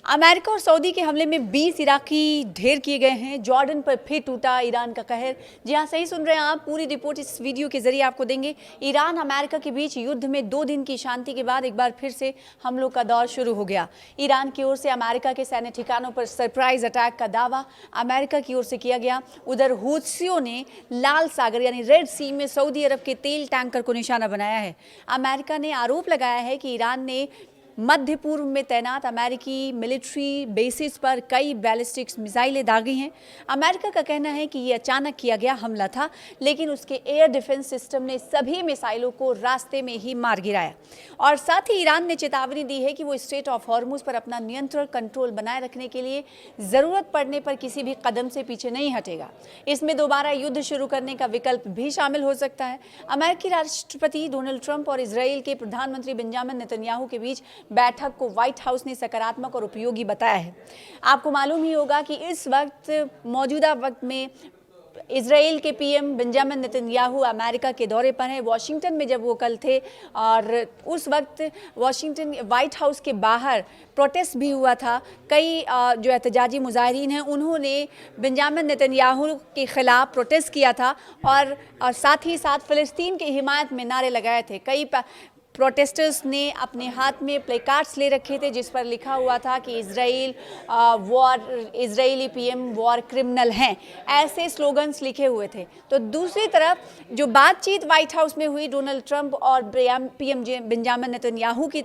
America और Saudi के हमले में 20 इराकी ढेर किए गए हैं। जॉर्डन पर फिर टूटा ईरान का कहर। जी हाँ, सही सुन रहे हैं आप। पूरी रिपोर्ट इस वीडियो के जरिए आपको देंगे। ईरान अमेरिका के बीच युद्ध में 2 दिन की शांति के बाद एक बार फिर से हमलों का दौर शुरू हो गया। ईरान की ओर से अमेरिका के सैन्य ठिकानों पर सरप्राइज अटैक का दावा अमेरिका की ओर से किया गया। उधर हूथियों ने लाल सागर यानी रेड सी में सऊदी अरब के तेल टैंकर को निशाना बनाया है। अमेरिका ने आरोप लगाया है कि ईरान ने मध्य पूर्व में तैनात अमेरिकी मिलिट्री बेसिस पर कई बैलिस्टिक्स मिसाइलें दागी हैं। अमेरिका का कहना है कि ये अचानक किया गया हमला था, लेकिन उसके एयर डिफेंस सिस्टम ने सभी मिसाइलों को रास्ते में ही मार गिराया। और साथ ही ईरान ने चेतावनी दी है कि वो स्ट्रेट ऑफ हॉर्मुज पर अपना नियंत्रण कंट्रोल बनाए रखने के लिए ज़रूरत पड़ने पर किसी भी कदम से पीछे नहीं हटेगा। इसमें दोबारा युद्ध शुरू करने का विकल्प भी शामिल हो सकता है। अमेरिकी राष्ट्रपति डोनाल्ड ट्रंप और इजराइल के प्रधानमंत्री बेंजामिन नेतन्याहू के बीच बैठक को व्हाइट हाउस ने सकारात्मक और उपयोगी बताया है। आपको मालूम ही होगा कि इस मौजूदा वक्त में इजराइल के पीएम बेंजामिन नेतन्याहू अमेरिका के दौरे पर हैं। वॉशिंगटन में जब वो कल थे और उस वक्त वॉशिंगटन व्हाइट हाउस के बाहर प्रोटेस्ट भी हुआ था। कई जो एहतजाजी मुजाहिरीन हैं उन्होंने बेंजामिन नेतन्याहू के खिलाफ प्रोटेस्ट किया था और साथ ही साथ फ़लस्तीन की हिमायत में नारे लगाए थे। कई प्रोटेस्टर्स ने अपने हाथ में प्लेकार्ड्स ले रखे थे जिस पर लिखा हुआ था कि इजरायली पीएम वॉर क्रिमिनल हैं। ऐसे स्लोगन्स लिखे हुए थे। तो दूसरी तरफ जो बातचीत व्हाइट हाउस में हुई डोनाल्ड ट्रंप और पीएम बेंजामिन नेतन्याहू के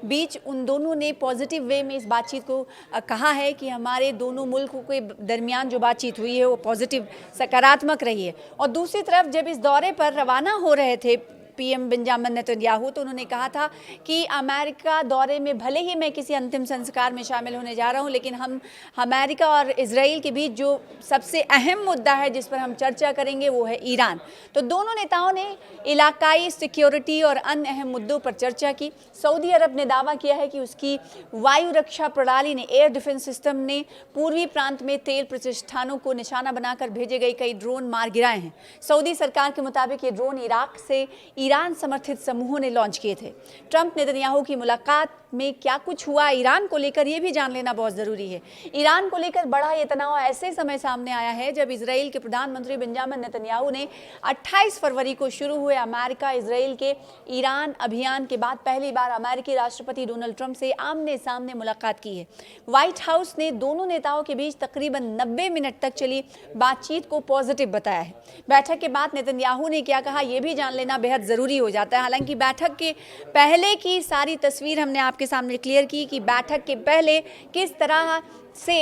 बीच, उन दोनों ने पॉजिटिव वे में इस बातचीत को कहा है कि हमारे दोनों मुल्कों के दरमियान जो बातचीत हुई है वो पॉजिटिव सकारात्मक रही है। और दूसरी तरफ जब इस दौरे पर रवाना हो रहे थे पीएम बेंजामिन नेतन्याहू, तो उन्होंने कहा था कि अमेरिका दौरे में भले ही मैं किसी अंतिम संस्कार में शामिल होने जा रहा हूं, लेकिन हम अमेरिका और इजराइल के बीच जो सबसे अहम मुद्दा है जिस पर हम चर्चा करेंगे वो है ईरान। तो दोनों नेताओं ने इलाकाई सिक्योरिटी और अन्य अहम मुद्दों पर चर्चा की। सऊदी अरब ने दावा किया है कि उसकी वायु रक्षा प्रणाली ने, एयर डिफेंस सिस्टम ने पूर्वी प्रांत में तेल प्रतिष्ठानों को निशाना बनाकर भेजे गए कई ड्रोन मार गिराए हैं। सऊदी सरकार के मुताबिक ये ड्रोन इराक से ईरान समर्थित समूहों ने लॉन्च किए थे। ट्रंप नेतन्याहू की मुलाकात में क्या कुछ हुआ ईरान को लेकर, यह भी जान लेना बहुत ज़रूरी है। ईरान को लेकर बड़ा ये तनाव ऐसे समय सामने आया है जब इजराइल के प्रधानमंत्री बेंजामिन नेतन्याहू ने 28 फरवरी को शुरू हुए अमेरिका इजराइल के ईरान अभियान के बाद पहली बार अमेरिकी राष्ट्रपति डोनाल्ड ट्रंप से आमने सामने मुलाकात की है। व्हाइट हाउस ने दोनों नेताओं के बीच तकरीबन 90 मिनट तक चली बातचीत को पॉजिटिव बताया है। बैठक के बाद नेतन्याहू ने क्या कहा, यह भी जान लेना बेहद ज़रूरी हो जाता है। हालांकि बैठक के पहले की सारी तस्वीर हमने आपके सामने क्लियर की कि बैठक के पहले किस तरह से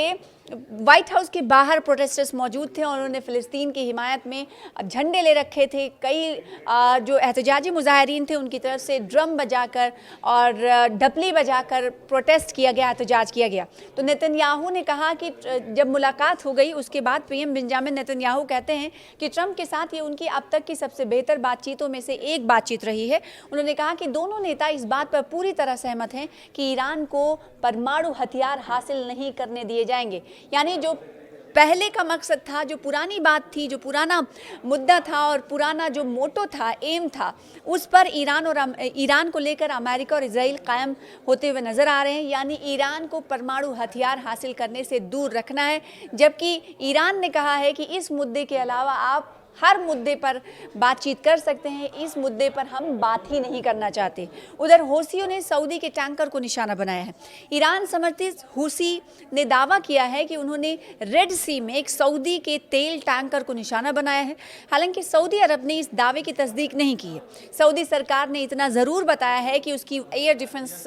व्हाइट हाउस के बाहर प्रोटेस्टर्स मौजूद थे और उन्होंने फ़लस्तीन की हिमायत में झंडे ले रखे थे। कई जो एहतजाजी मुजाहिरीन थे उनकी तरफ से ड्रम बजाकर और ढपली बजाकर प्रोटेस्ट किया गया, एहतजाज किया गया। तो नेतन्याहू ने कहा कि जब मुलाकात हो गई उसके बाद पीएम बेंजामिन नेतन्याहू कहते हैं कि ट्रंप के साथ ये उनकी अब तक की सबसे बेहतर बातचीतों में से एक बातचीत रही है। उन्होंने कहा कि दोनों नेता इस बात पर पूरी तरह सहमत हैं कि ईरान को परमाणु हथियार हासिल नहीं करने दिए जाएंगे। यानी जो पहले का मकसद था, जो पुरानी बात थी, जो पुराना मुद्दा था और पुराना जो मोटो था, एम था, उस पर ईरान को लेकर अमेरिका और इजराइल कायम होते हुए नजर आ रहे हैं। यानी ईरान को परमाणु हथियार हासिल करने से दूर रखना है, जबकि ईरान ने कहा है कि इस मुद्दे के अलावा आप हर मुद्दे पर बातचीत कर सकते हैं, इस मुद्दे पर हम बात ही नहीं करना चाहते। उधर हूथियों ने सऊदी के टैंकर को निशाना बनाया है। ईरान समर्थित हूथी ने दावा किया है कि उन्होंने रेड सी में एक सऊदी के तेल टैंकर को निशाना बनाया है। हालांकि सऊदी अरब ने इस दावे की तस्दीक नहीं की है। सऊदी सरकार ने इतना ज़रूर बताया है कि उसकी एयर डिफेंस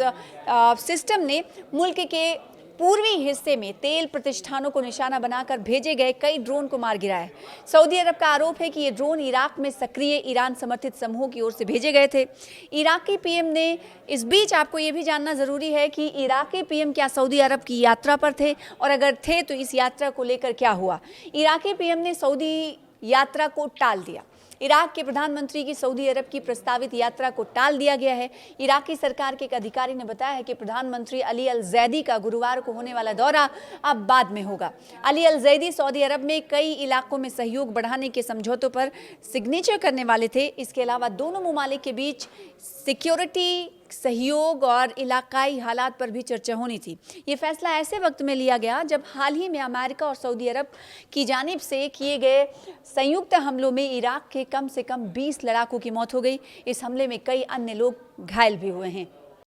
सिस्टम ने मुल्क के पूर्वी हिस्से में तेल प्रतिष्ठानों को निशाना बनाकर भेजे गए कई ड्रोन को मार गिराया है। सऊदी अरब का आरोप है कि ये ड्रोन इराक में सक्रिय ईरान समर्थित समूहों की ओर से भेजे गए थे। इराकी पीएम ने, इस बीच आपको ये भी जानना ज़रूरी है कि इराकी पीएम क्या सऊदी अरब की यात्रा पर थे और अगर थे तो इस यात्रा को लेकर क्या हुआ। इराकी पीएम ने सऊदी यात्रा को टाल दिया। इराक के प्रधानमंत्री की सऊदी अरब की प्रस्तावित यात्रा को टाल दिया गया है। इराकी सरकार के एक अधिकारी ने बताया है कि प्रधानमंत्री अली अल जैदी का गुरुवार को होने वाला दौरा अब बाद में होगा। अली अल जैदी सऊदी अरब में कई इलाकों में सहयोग बढ़ाने के समझौतों पर सिग्नेचर करने वाले थे। इसके अलावा दोनों ममालिक के बीच सिक्योरिटी रणनीतिक सहयोग और इलाकाई हालात पर भी चर्चा होनी थी। ये फैसला ऐसे वक्त में लिया गया जब हाल ही में अमेरिका और सऊदी अरब की जानिब से किए गए संयुक्त हमलों में इराक के कम से कम 20 लड़ाकों की मौत हो गई। इस हमले में कई अन्य लोग घायल भी हुए हैं।